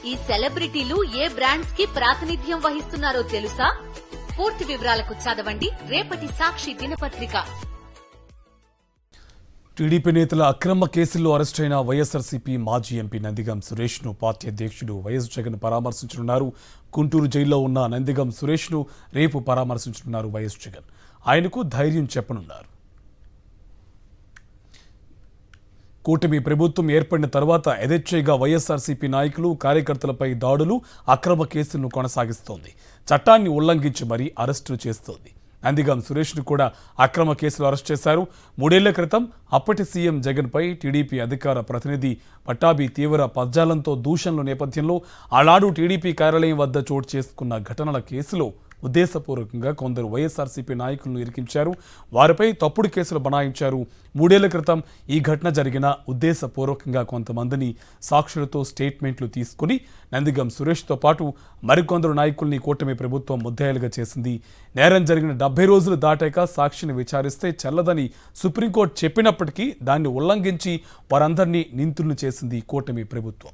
ఈ సెలబ్రిటీలు ఏ బ్రాండ్స్ కి ప్రాతినిధ్యం వహిస్తున్నారో తెలుసా? పూర్తి వివరాలకు చదవండి రేపటి సాక్షి దినపత్రిక. టీడీపీ నేతల అక్రమ కేసుల్లో అరెస్టైన వైఎస్ఆర్సీపీ మాజీ ఎంపీ నందిగం సురేష్ ను పార్టీ అధ్యక్షుడు వైఎస్ జగన్ పరామర్శించనున్నారు. గుంటూరు జైల్లో ఉన్న నందిగం సురేష్ ను రేపు పరామర్శించనున్నారు వైఎస్ జగన్. ఆయనకు ధైర్యం చెప్పనున్నారు. కూటమి ప్రభుత్వం ఏర్పడిన తర్వాత యథేచ్ఛగా వైఎస్ఆర్సీపీ నాయకులు కార్యకర్తలపై దాడులు, అక్రమ కేసులను కొనసాగిస్తోంది. చట్టాన్ని ఉల్లంఘించి మరీ అరెస్టులు చేస్తోంది. నందిగం సురేష్ను కూడా అక్రమ కేసులు అరెస్ట్ చేశారు. 3 ఏళ్ల క్రితం అప్పటి సీఎం జగన్పై టీడీపీ అధికార ప్రతినిధి పట్టాభి తీవ్ర పదజాలంతో దూషణల నేపథ్యంలో ఆనాడు టీడీపీ కార్యాలయం వద్ద చోటు చేసుకున్న ఘటనల కేసులో ఉద్దేశపూర్వకంగా కొందరు వైఎస్ఆర్సీపీ నాయకులను ఇరికించారు. వారిపై తప్పుడు కేసులు బనాయించారు. 3 ఏళ్ల క్రితం ఈ ఘటన జరిగిన ఉద్దేశపూర్వకంగా కొంతమందిని సాక్షులతో స్టేట్మెంట్లు తీసుకుని నందిగం సురేష్తో పాటు మరికొందరు నాయకుల్ని కూటమి ప్రభుత్వం ముద్దాయిలుగా చేసింది. నేరం జరిగిన 70 రోజులు దాటాక సాక్షిని విచారిస్తే చెల్లదని సుప్రీంకోర్టు చెప్పినప్పటికీ దాన్ని ఉల్లంఘించి వారందరినీ నిందితులను చేసింది కూటమి ప్రభుత్వం.